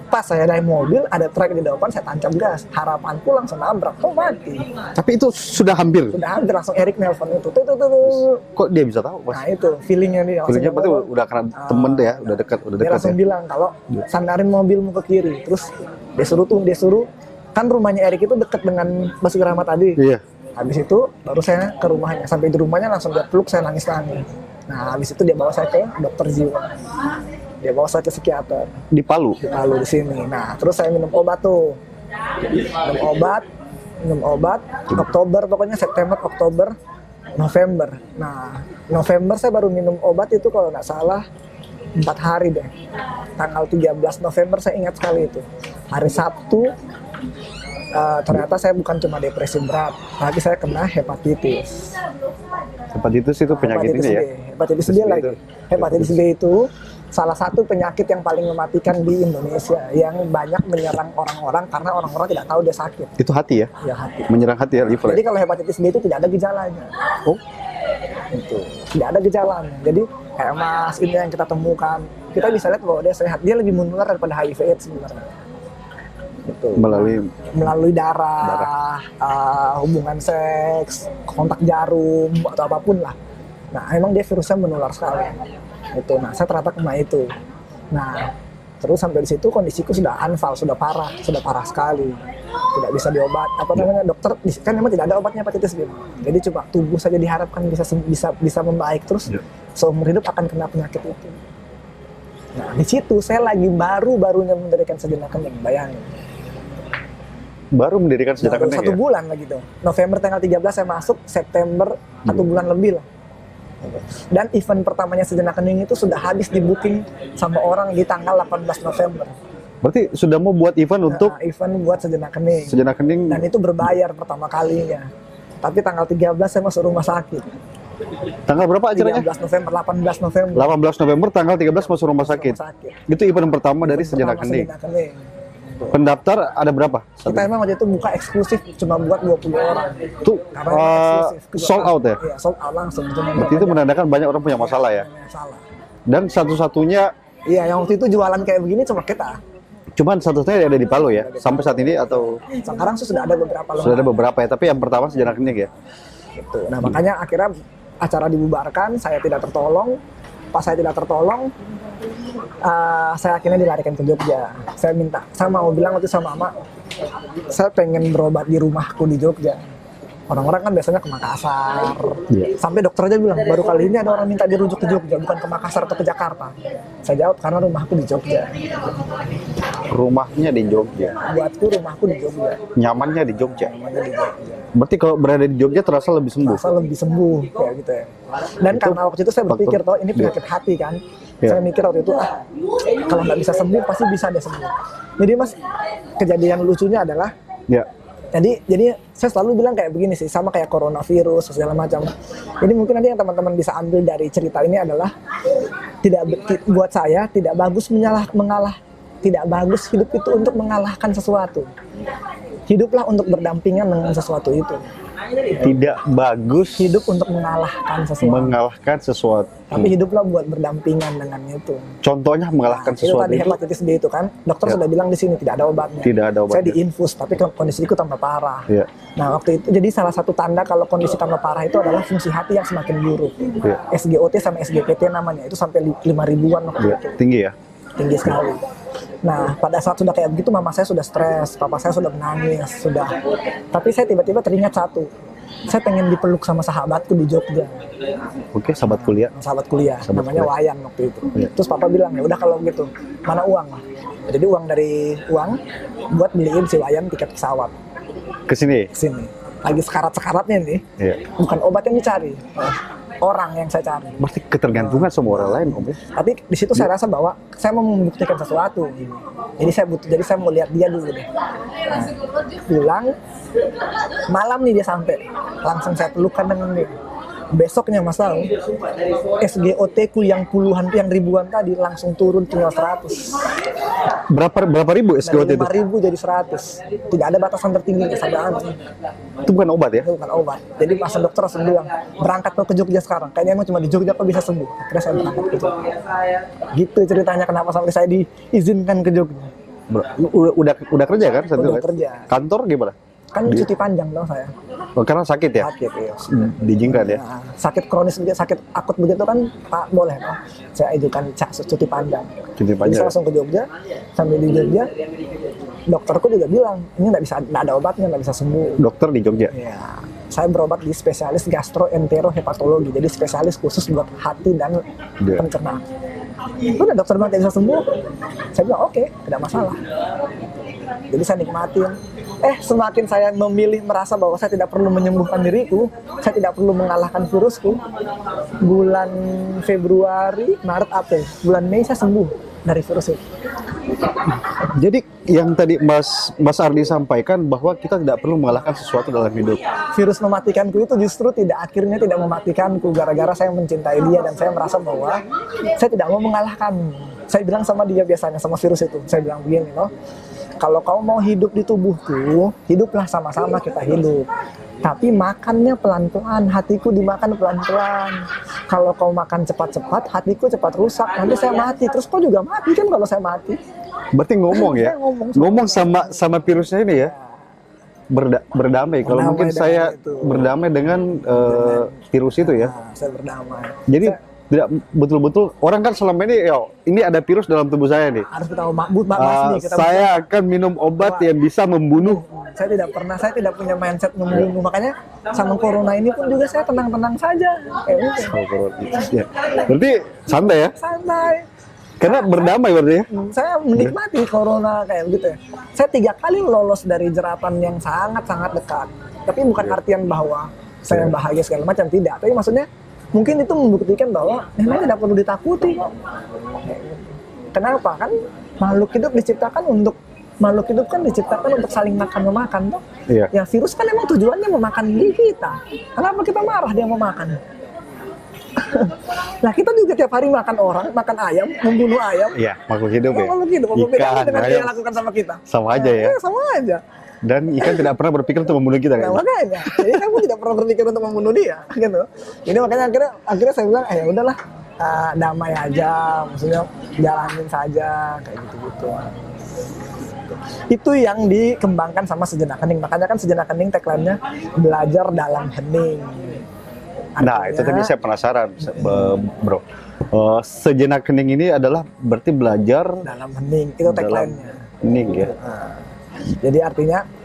Pas saya naik mobil, ada truk di depan, saya tancap gas. Harapanku langsung nabrak, mati. Tapi itu sudah hampir. Sudah hampir langsung Erik nelpon itu. Kok dia bisa tahu Mas? Nah itu feelingnya dia. Feelingnya berarti udah karena temen deh ya, udah dekat Dia langsung bilang kalau sandarin mobilmu ke kiri. Terus dia suruh kan rumahnya Erik itu dekat dengan Basuki Rahmat tadi. Iya. Habis itu baru saya ke rumahnya. Sampai di rumahnya langsung dia peluk, saya nangis-nangis. Nah habis itu dia bawa saya ke dokter jiwa. Dia bawa saya ke psikiater. Di Palu? Di Palu di sini. Nah terus saya minum obat tuh. Minum obat. Oktober pokoknya September, Oktober, November. Nah November saya baru minum obat itu kalau nggak salah 4 hari deh. Tanggal 13 November saya ingat sekali itu. Hari Sabtu. Ternyata saya bukan cuma depresi berat, tapi saya kena hepatitis. Hepatitis itu penyakit ini ya? Hepatitis B lagi. Hepatitis B itu salah satu penyakit yang paling mematikan di Indonesia, yang banyak menyerang orang-orang karena orang-orang tidak tahu dia sakit. Itu hati ya? Ya hati. Menyerang hati ya, liver. Jadi kalau hepatitis B itu tidak ada gejalanya. Oh? Itu tidak ada gejalanya. Jadi kayak Mas ini yang kita temukan, kita bisa lihat bahwa dia sehat. Dia lebih menular daripada HIV/AIDS sebenarnya. Gitu. Melalui darah. Hubungan seks, kontak jarum atau apapun lah. Nah, emang dia virusnya menular sekali. Itu. Nah, saya ternyata kena itu. Nah, terus sampai di situ kondisiku sudah anfal, sudah parah sekali. Tidak bisa diobat. Apa namanya dokter? Kan memang tidak ada obatnya hepatitis B. Jadi cuma tubuh saja diharapkan bisa membaik terus. Seumur hidup akan kena penyakit itu. Nah, di situ saya lagi barunya mendirikan Sejenak Hening, bayangin. Baru mendirikan Sejenak Hening 1 bulan lah gitu. November tanggal 13 saya masuk, September 1 bulan lebih lah. Dan event pertamanya Sejenak Hening itu sudah habis di booking sama orang di tanggal 18 November. Berarti sudah mau buat event untuk? Event buat Sejenak Hening. Sejenak Hening. Dan itu berbayar pertama kalinya. Tapi tanggal 13 saya masuk rumah sakit. Tanggal berapa acaranya? 18 November. 18 November tanggal 13 masuk rumah sakit. Itu event pertama dari Sejenak Hening. Pendaftar ada berapa? Kita emang waktu itu buka eksklusif cuma buat 20 orang. Itu sold out ya? Iya, sold out langsung. Berarti itu menandakan banyak orang punya masalah ya? Masalah. Dan satu-satunya? Iya, yang waktu itu jualan kayak begini cuma kita. Cuman satu-satunya ada di Palu ya? Sampai saat ini atau? Sekarang sudah ada beberapa. Sudah ada beberapa ya, tapi yang pertama Sejenak Hening ya? Gitu. Nah makanya akhirnya acara dibubarkan, saya tidak tertolong. Pas saya tidak tertolong, saya akhirnya dilarikan ke Jogja. Saya mau bilang waktu sama mama, saya pengen berobat di rumahku di Jogja. Orang-orang kan biasanya ke Makassar. Sampai dokter aja bilang, baru kali ini ada orang minta dirujuk ke Jogja, bukan ke Makassar atau ke Jakarta. Saya jawab, karena rumahku di Jogja. Rumahnya di Jogja, Buatku rumahku di Jogja. nyamannya di Jogja. Namanya di Jogja. Berarti kalau berada di Jogja terasa lebih sembuh. Rasa lebih sembuh kayak gitu ya. Dan Itu karena waktu itu saya berpikir faktor- toh ini penyakit hati kan. Ya. Saya mikir waktu itu kalau nggak bisa sembuh pasti bisa deh sembuh. Jadi mas, kejadian lucunya adalah Ya, jadi saya selalu bilang kayak begini sih, sama kayak coronavirus segala macam. Jadi mungkin nanti yang teman-teman bisa ambil dari cerita ini adalah buat saya tidak bagus mengalah, tidak bagus hidup itu untuk mengalahkan sesuatu. Hiduplah untuk berdampingan dengan sesuatu itu. tidak bagus Hidup untuk mengalahkan sesuatu. mengalahkan sesuatu. Tapi hiduplah buat berdampingan dengan itu. Contohnya mengalahkan Itu sesuatu tadi itu hepatitis B itu kan, dokter Ya. sudah bilang di sini tidak ada obatnya. tidak ada Saya obatnya. diinfus, tapi kondisiku tambah parah. Ya, Nah waktu itu jadi salah satu tanda kalau kondisi tambah parah itu adalah fungsi hati yang semakin buruk. Ya. SGOT sama SGPT namanya itu sampai 5 ribuan waktu ya, itu, tinggi ya. tinggi sekali. Nah pada saat sudah kayak begitu mama saya sudah stres, papa saya sudah menangis, sudah. Tapi saya tiba-tiba teringat satu, saya pengen dipeluk sama sahabatku di Jogja, Oke, sahabat kuliah. sahabat kuliah, Sahabat namanya kuliah. Wayan waktu itu. Iya. Terus papa bilang ya udah kalau gitu mana uang, jadi uang dari uang buat beliin si Wayan tiket pesawat Ke sini. ke sini. Lagi sekarat-sekaratnya nih, Ya. bukan obat yang dicari, orang yang saya cari. Berarti ketergantungan sama orang lain, Om. Tapi di situ saya rasa bahwa saya mau membuktikan sesuatu. Jadi saya mau lihat dia dulu deh. Nah, pulang malam nih dia sampai, langsung saya pelukan dengan dia. Besoknya Mas tahu, SGOT ku yang puluhan, yang ribuan tadi langsung turun tinggal 100. Berapa ribu SGOT Dari itu? 5.000 jadi 100. Tidak ada batasan tertingginya sampai aneh. Itu bukan obat ya? Itu bukan obat. Jadi pas dokter langsung bilang, berangkat ke Jogja sekarang. Kayaknya emang cuma di Jogja kok bisa sembuh. Akhirnya saya berangkat ke Jogja. Gitu ceritanya kenapa sampai saya diizinkan ke Jogja. Udah kerja kan? saat itu, Udah kan? kerja. Kantor gimana? Kan cuti panjang dong saya. Oh, karena sakit ya? Sakit ya. Diizinkan ya? Nah, sakit kronis, sakit akut begitu kan Pak boleh toh. Saya ajukan cuti panjang. Cuti Jadi panjang. saya langsung ke Jogja. Sambil di Jogja, dokterku juga bilang ini nggak ada obatnya, nggak bisa sembuh. Dokter di Jogja. Ya, saya berobat di spesialis gastroenterohepatologi, jadi spesialis khusus buat hati dan Ya. pencernaan. Udah dokter bilang tidak bisa sembuh, saya bilang oke, tidak masalah. Jadi saya nikmatin. Semakin saya memilih merasa bahwa saya tidak perlu menyembuhkan diriku, saya tidak perlu mengalahkan virusku. Bulan Februari, Maret, April, bulan Mei saya sembuh dari virus itu. Jadi yang tadi Mas Ardi sampaikan bahwa kita tidak perlu mengalahkan sesuatu dalam hidup. Virus mematikanku itu justru akhirnya tidak mematikanku gara-gara saya mencintai dia dan saya merasa bahwa saya tidak mau mengalahkan. Saya bilang sama dia biasanya, sama virus itu, saya bilang begini loh, kalau kau mau hidup di tubuhku, hiduplah sama-sama kita hidup. Tapi makannya pelan-pelan, hatiku dimakan pelan-pelan. Kalau kau makan cepat-cepat, hatiku cepat rusak. Nanti saya mati, terus kau juga mati kan kalau saya mati. Berarti ngomong ya? Saya ngomong Ngomong sama virusnya ini ya? Berdamai. Kalau Berdamai mungkin dengan saya itu. berdamai dengan virus itu ya. Nah, saya berdamai. Jadi tidak betul-betul orang kan selama ini ini ada virus dalam tubuh saya nih. Harus kita mabut nih kita. Saya akan minum obat yang bisa membunuh. Saya tidak punya mindset membunuh. Makanya sama corona ini pun juga saya tenang-tenang saja. Ya. Berarti santai ya? Santai. Karena berdamai berarti ya? Saya menikmati corona kayak begitu ya. Saya 3 kali lolos dari jeratan yang sangat-sangat dekat. Tapi bukan artian bahwa saya bahagia segala macam, tidak. Tapi maksudnya mungkin itu membuktikan bahwa memang tidak perlu ditakuti kok. Kenapa? Kan makhluk hidup diciptakan untuk saling makan memakan toh. Iya. Ya virus kan emang tujuannya memakan diri kita. Kenapa kita marah dia mau makan? Nah kita juga tiap hari makan orang, makan ayam, membunuh ayam. Iya, makhluk hidup ya. Makhluk hidup, apa bedanya Ikan, dengan ayam, dia lakukan sama kita? sama aja ya. Sama aja. Dan ikan tidak pernah berpikir untuk membunuh kita Nah kan? makanya, jadi kamu tidak pernah berpikir untuk membunuh dia, gitu. Jadi makanya akhirnya saya bilang, ya udahlah, damai aja, maksudnya jalanin saja, kayak gitu-gitu. Itu yang dikembangkan sama Sejenak Hening. Makanya kan Sejenak Hening tagline-nya belajar dalam hening. Nah, itu tadi saya penasaran, bro. Sejenak Hening ini adalah berarti belajar Dalam hening, itu tagline-nya. hening ya.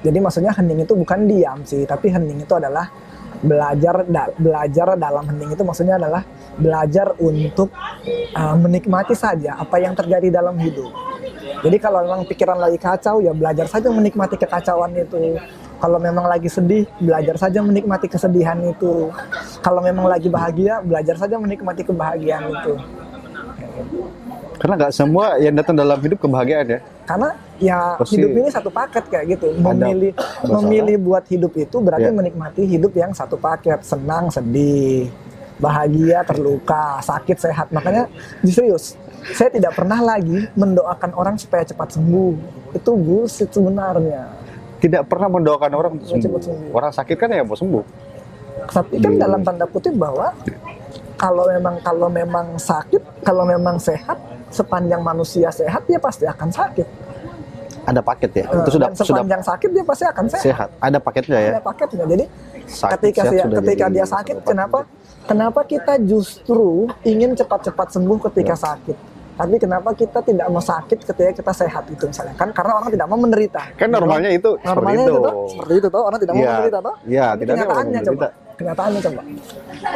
Jadi maksudnya hening itu bukan diam sih, tapi hening itu adalah belajar dalam hening itu maksudnya adalah belajar untuk menikmati saja apa yang terjadi dalam hidup. Jadi kalau memang pikiran lagi kacau, ya belajar saja menikmati kekacauan itu. Kalau memang lagi sedih, belajar saja menikmati kesedihan itu. Kalau memang lagi bahagia, belajar saja menikmati kebahagiaan itu. Karena nggak semua yang datang dalam hidup kebahagiaan ya. Karena ya Pasti hidup ini satu paket kayak gitu. ada Memilih buat hidup itu berarti Ya. menikmati hidup yang satu paket. Senang, sedih, bahagia, terluka, sakit, sehat. Makanya serius, saya tidak pernah lagi mendoakan orang supaya cepat sembuh. Itu bullshit sebenarnya. Tidak pernah mendoakan orang untuk Cepat sembuh. sembuh. Orang sakit kan ya mau sembuh. Tapi kan dalam tanda kutip bahwa kalau memang sakit, kalau memang sehat, sepanjang manusia sehat dia pasti akan sakit. Ada paket ya. Itu sudah Dan sepanjang sakit dia pasti akan sehat. sehat. Ada paketnya ya. Ada paketnya. Jadi Sakit, ketika sehat sudah ketika jadi dia sakit, satu paket. kenapa kita justru ingin cepat-cepat sembuh ketika sakit? Tapi kenapa kita tidak mau sakit ketika kita sehat itu misalnya? Kan karena orang tidak mau menderita. Kan normalnya itu Normalnya seperti itu. seperti itu toh, orang tidak mau Iya. menderita toh. Iya, Tapi tidak ada orang kenyataannya coba. menderita. Kenyataannya coba.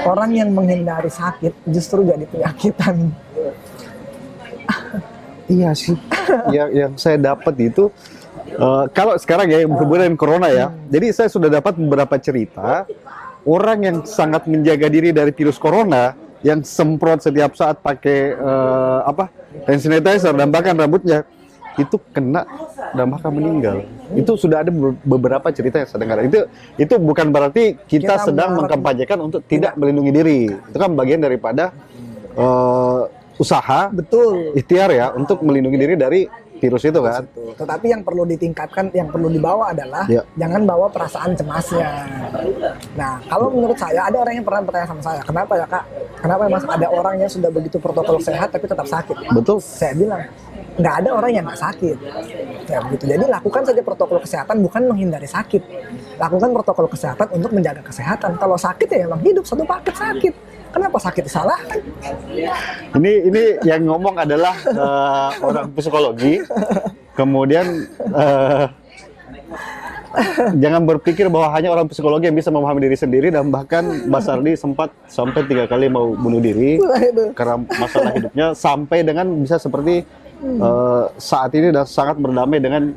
Orang yang menghindari sakit justru jadi penyakitan. Iya sih. yang saya dapat itu kalau sekarang ya berhubungan dengan corona ya. Jadi saya sudah dapat beberapa cerita orang yang sangat menjaga diri dari virus corona, yang semprot setiap saat pakai hand sanitizer dan bahkan rambutnya itu kena dan bahkan meninggal. Itu sudah ada beberapa cerita yang saya dengar. Itu bukan berarti kita sedang mengkampanyekan untuk tidak melindungi diri. Itu kan bagian daripada usaha, Betul. ikhtiar ya untuk melindungi diri dari virus itu kan. Tetapi yang perlu ditingkatkan, yang perlu dibawa adalah Ya. jangan bawa perasaan cemasnya. Nah, kalau menurut saya ada orang yang pernah bertanya sama saya, kenapa ya Kak? Kenapa Mas ada orang yang sudah begitu protokol sehat tapi tetap sakit? Betul. Saya bilang nggak ada orang yang nggak sakit. Ya begitu. Jadi lakukan saja protokol kesehatan bukan menghindari sakit. Lakukan protokol kesehatan untuk menjaga kesehatan. Kalau sakit ya memang hidup satu paket sakit. Kenapa sakit salah? Ini yang ngomong adalah orang psikologi. Kemudian jangan berpikir bahwa hanya orang psikologi yang bisa memahami diri sendiri, dan bahkan Mas Ardi sempat sampai 3 kali mau bunuh diri Nah, itu. karena masalah hidupnya, sampai dengan bisa seperti saat ini dan sangat berdamai dengan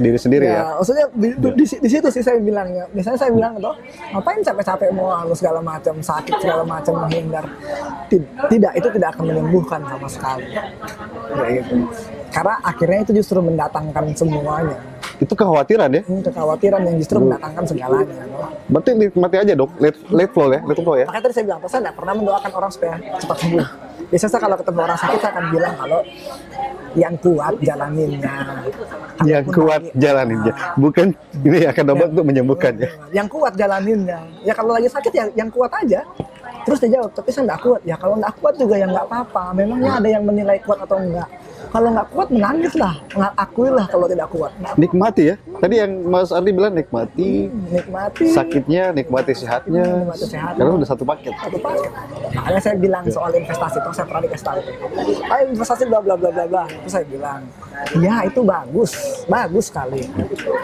diri sendiri ya. Maksudnya di situ sih saya bilangnya. Biasanya saya bilang tuh, ngapain capek-capek mau halus segala macam, sakit segala macam, menghindar. Tidak, itu tidak akan menyembuhkan sama sekali. Kayak gitu. Karena akhirnya itu justru mendatangkan semuanya. Itu kekhawatiran ya. Kekhawatiran yang justru mendatangkan segalanya. Loh. Berarti nikmati aja dong, let flow ya, let flow ya. Makanya tadi saya bilang, saya tidak pernah mendoakan orang supaya cepat sembuh. Biasanya saya kalau ketemu orang sakit, saya akan bilang kalau yang kuat jalaninnya. Yang Kalaupun kuat lagi- jalaninnya, bukan ini akan obat untuk menyembuhkan ya. Yang kuat jalaninnya. Ya kalau lagi sakit ya yang kuat aja. Terus dia jawab, tapi saya nggak kuat. Ya kalau nggak kuat juga ya nggak apa-apa. Memangnya ada yang menilai kuat atau enggak. Kalau nggak kuat menangislah, akuilah kalau tidak kuat. Nah, Nikmati ya. Tadi yang Mas Ardi bilang nikmati nikmati sakitnya, nikmati sehatnya. Nikmati sehatnya. Karena udah satu paket. satu paket. Makanya saya bilang soal investasi itu, saya pernah dikasih tahu. Ayo investasi bla bla bla bla bla. Itu saya bilang, ya itu bagus, bagus sekali.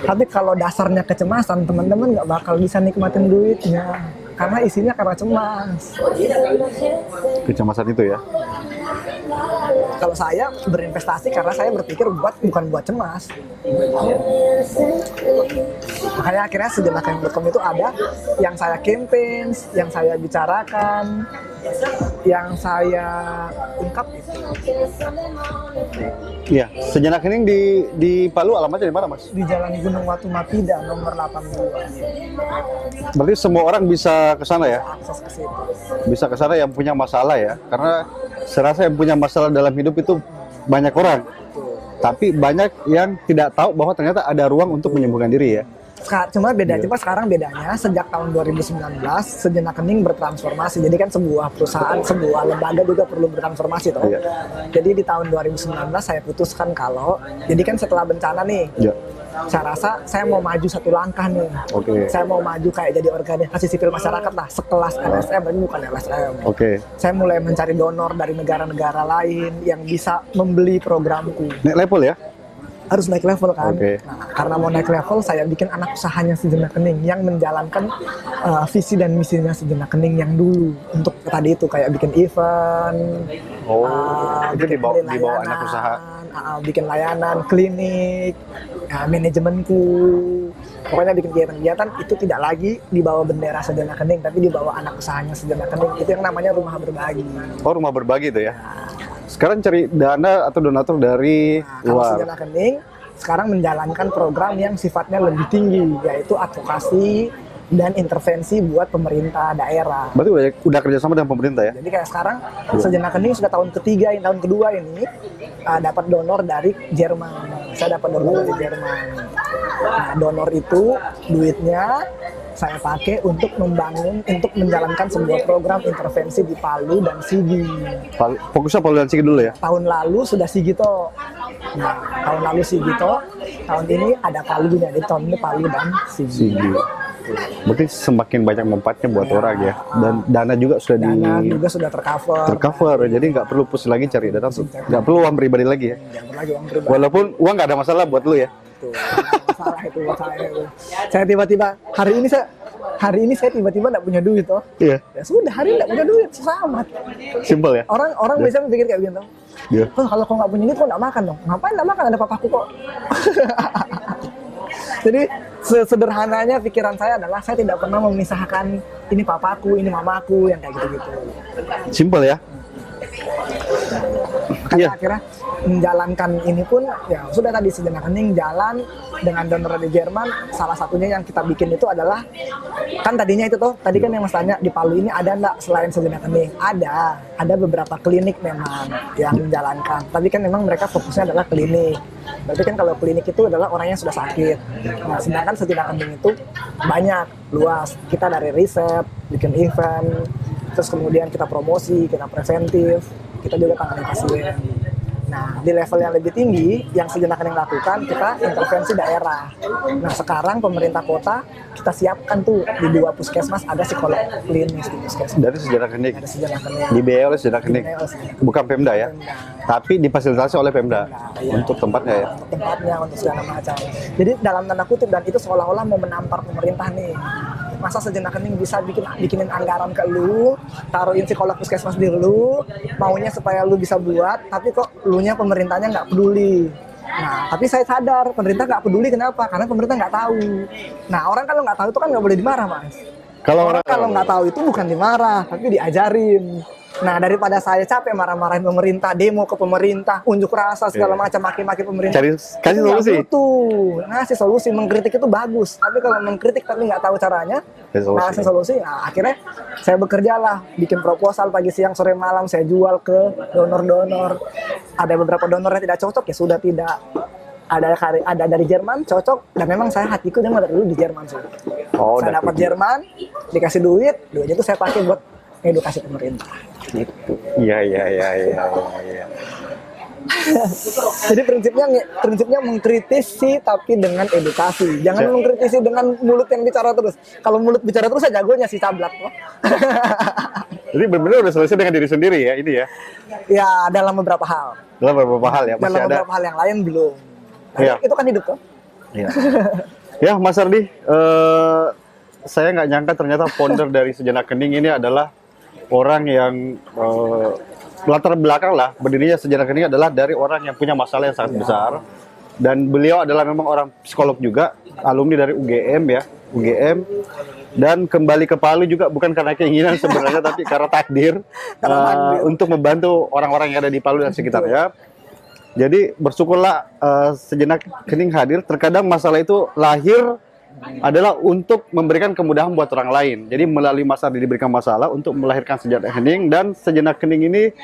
Tapi kalau dasarnya kecemasan, teman-teman nggak bakal bisa nikmatin duitnya. Karena isinya karena cemas. Kecemasan itu ya. Kalau saya berinvestasi karena saya berpikir bukan buat cemas. Makanya akhirnya sejenak.com itu ada yang saya campaign, yang saya bicarakan, yang saya ungkap itu. Iya, sejenak ini di Palu alamatnya di mana, Mas? Di Jalan Gunung Watu Mapida nomor 82. Berarti semua orang bisa ke sana ya? Akses ke situ. Bisa ke sana yang punya masalah ya. Karena serasa yang punya masalah dalam hidup itu banyak orang. Tapi banyak yang tidak tahu bahwa ternyata ada ruang untuk menyembuhkan diri ya. Cuma sekarang bedanya sejak tahun 2019 Sejenak Hening bertransformasi. Jadi kan sebuah perusahaan, sebuah lembaga juga perlu bertransformasi toh. Iya. Jadi di tahun 2019 saya putuskan kalau jadi kan setelah bencana nih, Ya. saya rasa saya mau maju satu langkah nih. Oke. Saya mau maju kayak jadi organisasi sipil masyarakat lah, sekelas LSM, tapi bukan LSM. Oke. Saya mulai mencari donor dari negara-negara lain yang bisa membeli programku. Naik level ya? Harus naik level kan. Oke. Nah, karena mau naik level, saya bikin anak usahanya Sejenak Hening yang menjalankan visi dan misinya Sejenak Hening yang dulu. Untuk tadi itu kayak bikin event, Oh, itu bikin dibawa beli anak layanan, usaha. bikin layanan, klinik, manajemenku, pokoknya bikin kegiatan-kegiatan itu tidak lagi di bawah bendera Sejenak Hening, tapi di bawah anak usahanya Sejenak Hening. Itu yang namanya rumah berbagi. Oh, rumah berbagi itu ya. Sekarang cari dana atau donatur dari Kalau luar. Sejenak Hening sekarang menjalankan program yang sifatnya lebih tinggi, yaitu advokasi dan intervensi buat pemerintah daerah. Berarti udah kerjasama dengan pemerintah ya? Jadi kayak sekarang Sejenak Hening sudah tahun ketiga, tahun kedua ini dapat donor dari Jerman. Saya dapat donor dari Jerman. Nah, donor itu duitnya saya pakai untuk menjalankan sebuah program intervensi di Palu dan Sigi. Fokusnya Palu dan Sigi dulu ya? Tahun lalu sudah Sigito. Nah, tahun lalu Sigito, tahun ini ada Palunya. Jadi tahun ini Palu dan Sigi. Berarti semakin banyak manfaatnya buat orang ya. Dan dana juga sudah Dana juga sudah tercover. Jadi nggak perlu pusing lagi cari dana tuh. Nggak perlu uang pribadi lagi ya. Jangan lagi uang pribadi. Walaupun uang nggak ada masalah buat lu ya. Tuh, masalah itu buat saya itu. Saya tiba-tiba hari ini saya tiba-tiba nggak punya duit toh. Iya. Ya sudah, hari ini nggak punya duit, susah amat. Simpel ya. Orang biasanya berpikir kayak gitu. Iya. Oh, kalau kau nggak punya duit kau nggak makan dong. Ngapain nggak makan, ada papaku kok. Jadi sederhananya pikiran saya adalah saya tidak pernah memisahkan ini papaku, ini mamaku, yang kayak gitu-gitu. Simpel ya. Karena akhirnya menjalankan ini pun ya sudah tadi Sejenak Hening jalan dengan donor dari Jerman. Salah satunya yang kita bikin itu adalah kan tadinya itu tuh tadi kan yang Mas tanya di Palu ini ada nggak selain Sejenak Hening? Ada beberapa klinik memang yang menjalankan. Tapi kan memang mereka fokusnya adalah klinik. Berarti kan kalau klinik itu adalah orang yang sudah sakit. Nah, sedangkan Sejenak Hening itu banyak, luas. Kita dari riset, bikin event, terus kemudian kita promosi, kita preventif, kita juga tangani pasien. Nah, di level yang lebih tinggi, yang Sejenak Hening lakukan, kita intervensi daerah. Nah, sekarang pemerintah kota, kita siapkan tuh di 2 puskesmas ada psikolog klinis di puskesmas. Dari Sejenak Hening. Ada Sejenak Hening. Dibiayai oleh Sejenak Hening. Dibiayai oleh Sejenak. Bukan Pemda ya. Tapi difasilitasi oleh Pemda. Iya. Untuk tempatnya ya. Untuk tempatnya, untuk segala macam. Jadi dalam tanda kutip, dan itu seolah-olah mau menampar pemerintah nih. Masa Sejenak Hening bisa bikinin anggaran ke lu, taruhin psikolog puskesmas di lu, maunya supaya lu bisa buat, tapi kok lunya pemerintahnya nggak peduli. Nah, tapi saya sadar pemerintah nggak peduli, kenapa? Karena pemerintah nggak tahu. Nah, orang kalau nggak tahu itu kan nggak boleh dimarah, Mas. Orang kalau nggak tahu itu bukan dimarah, tapi diajarin. Nah, daripada saya capek marah-marahin pemerintah, demo ke pemerintah, unjuk rasa segala macam, maki-maki pemerintah. Kasih solusi. Ngasih solusi, mengkritik itu bagus. Tapi kalau mengkritik tapi nggak tahu caranya, ngasih solusi. Nah, akhirnya saya bekerja lah, bikin proposal pagi, siang, sore, malam, saya jual ke donor-donor. Ada beberapa donor yang tidak cocok, ya sudah tidak. Ada dari Jerman cocok, dan memang saya hatiku memang dari dulu di Jerman sih. Oh, saya dapat Jerman, dikasih duitnya itu saya pakai buat edukasi pemerintah. Gitu. Iya. Jadi prinsipnya mengkritisi tapi dengan edukasi. Jangan mengkritisi dengan mulut yang bicara terus. Kalau mulut bicara terus saya jagonya si Cablak. Jadi benar-benar udah selesai dengan diri sendiri ya ini ya. Ya, dalam beberapa hal. Dalam beberapa hal ya, masih dalam ada. beberapa hal yang lain belum. Nah, Iya. Itu kan hidup tuh. Iya. Ya, Mas Ardi, saya nggak nyangka ternyata founder dari Sejenak Hening ini adalah orang yang latar belakang lah berdirinya Sejenak Hening adalah dari orang yang punya masalah yang sangat besar, dan beliau adalah memang orang psikolog juga, alumni dari UGM ya, dan kembali ke Palu juga bukan karena keinginan sebenarnya tapi karena takdir, untuk membantu orang-orang yang ada di Palu dan sekitarnya. Jadi bersyukurlah Sejenak Hening hadir. Terkadang masalah itu lahir adalah untuk memberikan kemudahan buat orang lain. Jadi melalui Mas Ardi diberikan masalah untuk melahirkan Sejenak Hening, dan Sejenak Hening ini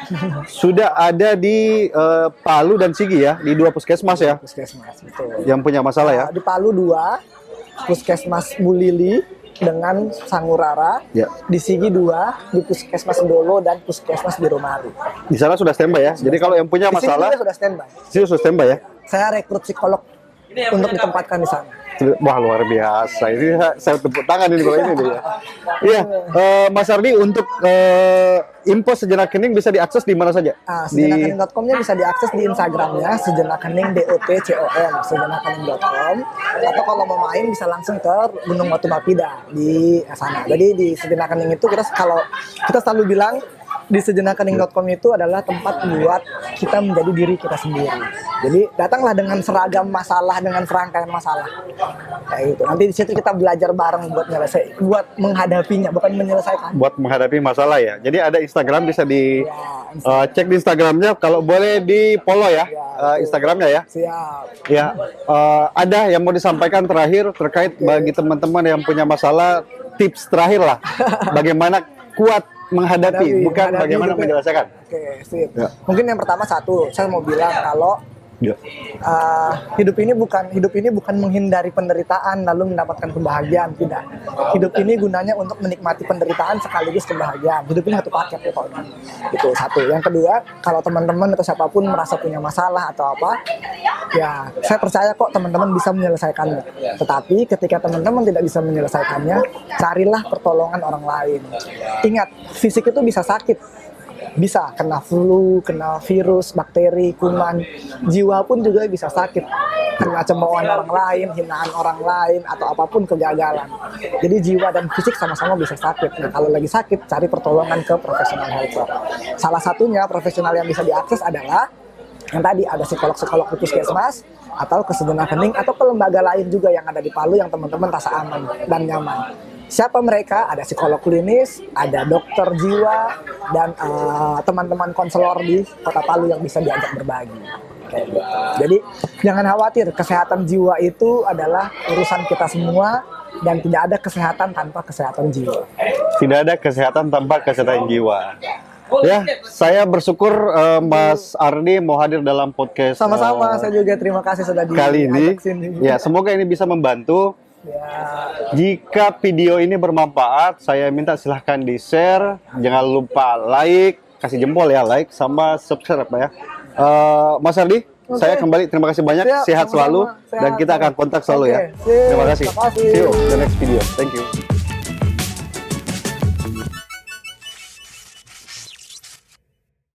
sudah ada di Palu dan Sigi ya, di 2 puskesmas ya. Puskesmas, betul. Yang punya masalah ya. Di Palu 2, puskesmas Bulili dengan Sangurara. Ya. Di Sigi 2, di puskesmas Dolo dan puskesmas Biromari. Di sana sudah standby ya. Jadi kalau yang punya Di sini masalah, juga sudah standby. sudah standby ya. Saya rekrut psikolog untuk ditempatkan di sana. Wah, luar biasa. Ini saya tepuk tangan ini kalau ini nih ya. Iya, Mas Ardi, untuk info Sejenak Hening bisa diakses di mana saja? Sejenakhening.com-nya bisa diakses di Instagramnya sejenakhening.com, sejenakhening.com. Atau kalau mau main bisa langsung ke Gunung Watu Mapida di sana. Jadi di Sejenak Hening itu kita selalu bilang di sejenakhening.com itu adalah tempat buat kita menjadi diri kita sendiri. Jadi datanglah dengan seragam masalah, dengan serangkaian masalah. Kayak gitu. Nanti di situ kita belajar bareng buat menghadapinya, bukan menyelesaikan. Buat menghadapi masalah ya. Jadi ada Instagram, bisa di Ya, cek di Instagramnya. Kalau boleh di follow ya, Instagramnya ya. siap. Ya, ada yang mau disampaikan terakhir terkait bagi teman-teman yang punya masalah, tips terakhir lah, bagaimana kuat menghadapi, bukan Menghadapi bagaimana juga. menyelesaikan. Oke, sip. Ya. Mungkin yang pertama saya mau bilang kalau Ya. hidup ini bukan menghindari penderitaan lalu mendapatkan kebahagiaan, tidak. Hidup ini gunanya untuk menikmati penderitaan sekaligus kebahagiaan. Hidup ini satu paket pokoknya. Itu satu. Yang kedua, kalau teman-teman atau siapapun merasa punya masalah atau apa, ya saya percaya kok teman-teman bisa menyelesaikannya. Tetapi ketika teman-teman tidak bisa menyelesaikannya, carilah pertolongan orang lain. Ingat, fisik itu bisa sakit. Bisa kena flu, kena virus, bakteri, kuman. Jiwa pun juga bisa sakit, kena cemoohan orang lain, hinaan orang lain, atau apapun kegagalan. Jadi jiwa dan fisik sama-sama bisa sakit. Nah, kalau lagi sakit, cari pertolongan ke profesional helper. Salah satunya profesional yang bisa diakses adalah yang tadi ada psikolog-psikolog di puskesmas, atau ke sejenak hening, atau ke lembaga lain juga yang ada di Palu yang teman-teman rasa aman dan nyaman. Siapa mereka? Ada psikolog klinis, ada dokter jiwa, dan teman-teman konselor di Kota Palu yang bisa diajak berbagi. Kayak gitu. Jadi jangan khawatir, kesehatan jiwa itu adalah urusan kita semua dan tidak ada kesehatan tanpa kesehatan jiwa. Tidak ada kesehatan tanpa kesehatan jiwa. Ya, saya bersyukur Mas Ardi mau hadir dalam podcast Sama-sama, saya juga terima kasih sudah kali ini. diajak sini. Ya, semoga ini bisa membantu. Ya. Jika video ini bermanfaat, saya minta silahkan di-share. Jangan lupa like, kasih jempol ya, like, sama subscribe ya. Mas Ardi, saya kembali terima kasih banyak. Siap, Sehat sama-sama. selalu. Sehat. Dan kita akan kontak selalu ya. Oke, sip. Terima kasih. Terima kasih. See you in the next video. Thank you.